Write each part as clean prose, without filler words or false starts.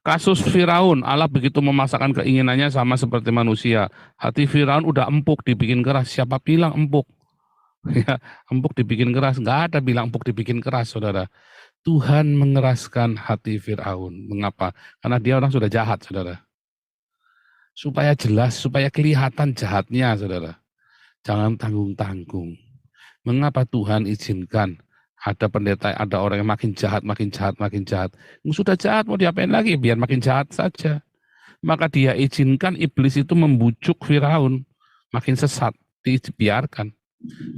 Kasus Firaun, Allah begitu memaksakan keinginannya sama seperti manusia. Hati Firaun udah empuk, dibikin keras. Siapa bilang empuk? Ya, empuk dibikin keras. Nggak ada bilang empuk dibikin keras, saudara. Tuhan mengeraskan hati Firaun. Mengapa? Karena dia orang sudah jahat, saudara. Supaya jelas, supaya kelihatan jahatnya, saudara. Jangan tanggung-tanggung. Mengapa Tuhan izinkan ada pendeta, ada orang yang makin jahat, makin jahat, makin jahat. Sudah jahat, mau diapain lagi? Biar makin jahat saja. Maka dia izinkan iblis itu membujuk Firaun. Makin sesat, dibiarkan.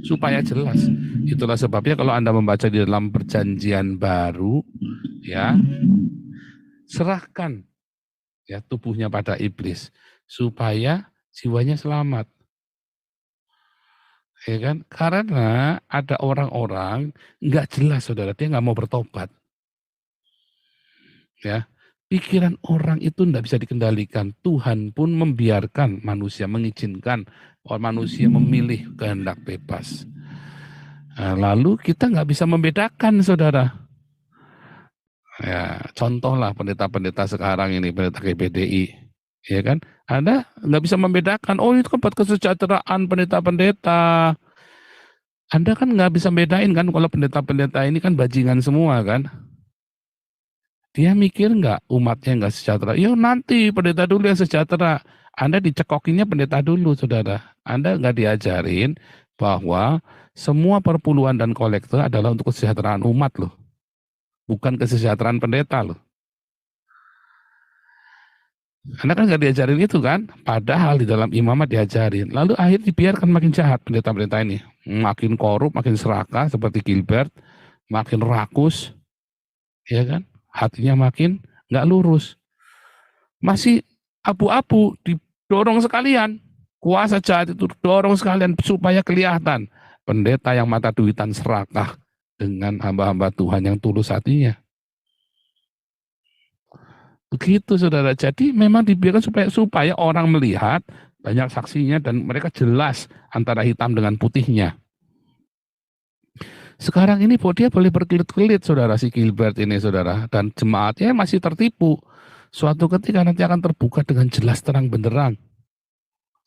Supaya jelas. Itulah sebabnya kalau Anda membaca di dalam perjanjian baru, ya, serahkan ya tubuhnya pada iblis supaya jiwanya selamat. Ya kan? Karena ada orang-orang nggak jelas, saudara, dia nggak mau bertobat. Ya, pikiran orang itu nggak bisa dikendalikan. Tuhan pun membiarkan manusia, mengizinkan manusia memilih kehendak bebas. Nah, lalu kita nggak bisa membedakan, saudara. Ya, contohlah pendeta-pendeta sekarang ini, pendeta GBDI, ya kan? Anda nggak bisa membedakan. Oh, itu kan buat kesejahteraan pendeta-pendeta. Anda kan nggak bisa bedain kan kalau pendeta-pendeta ini kan bajingan semua kan. Dia mikir nggak umatnya nggak sejahtera. Ya nanti pendeta dulu yang sejahtera. Anda dicekokinya pendeta dulu, saudara. Anda nggak diajarin bahwa semua perpuluhan dan kolekte adalah untuk kesejahteraan umat loh. Bukan kesejahteraan pendeta loh. Anda kan nggak diajarin itu kan. Padahal di dalam imamat diajarin. Lalu akhirnya dibiarkan makin jahat pendeta-pendeta ini. Makin korup, makin serakah seperti Gilbert. Makin rakus, ya kan? Hatinya makin nggak lurus. Masih abu-abu, didorong sekalian. Kuasa jahat itu dorong sekalian supaya kelihatan. Pendeta yang mata duitan serakah dengan hamba-hamba Tuhan yang tulus hatinya. Begitu, saudara. Jadi memang dibiarkan supaya orang melihat banyak saksinya dan mereka jelas antara hitam dengan putihnya. Sekarang ini dia boleh berkelit-kelit, saudara, si Gilbert ini, saudara. Dan jemaatnya masih tertipu. Suatu ketika nanti akan terbuka dengan jelas terang benderang.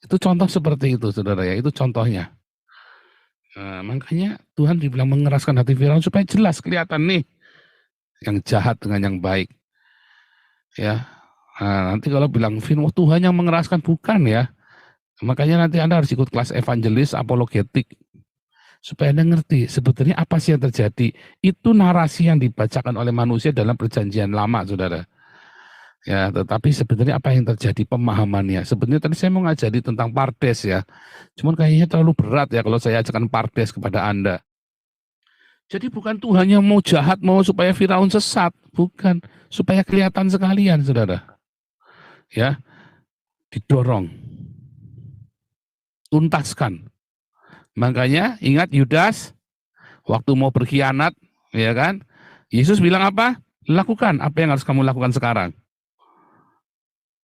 Itu contoh seperti itu, saudara ya. Itu contohnya. Nah, makanya Tuhan dibilang mengeraskan hati Firaun supaya jelas kelihatan nih yang jahat dengan yang baik. Ya, nah, nanti kalau bilang firman Tuhan yang mengeraskan, bukan ya. Makanya nanti Anda harus ikut kelas evangelis apologetik supaya Anda ngerti sebetulnya apa sih yang terjadi. Itu narasi yang dibacakan oleh manusia dalam perjanjian lama, saudara. Ya, tetapi sebenarnya apa yang terjadi pemahamannya. Sebenarnya tadi saya mau ngajari tentang Pardes ya. Cuman kayaknya terlalu berat ya kalau saya ajarkan Pardes kepada Anda. Jadi bukan Tuhan yang mau jahat, mau supaya Firaun sesat. Bukan. Supaya kelihatan sekalian, saudara. Ya, didorong. Tuntaskan. Makanya ingat Yudas, waktu mau berkhianat, ya kan? Yesus bilang apa? Lakukan apa yang harus kamu lakukan sekarang.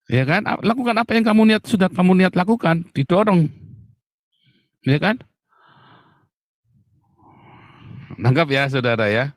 Ya kan? Lakukan apa yang sudah kamu niat lakukan, didorong. Ya kan? Nangkap ya, saudara ya.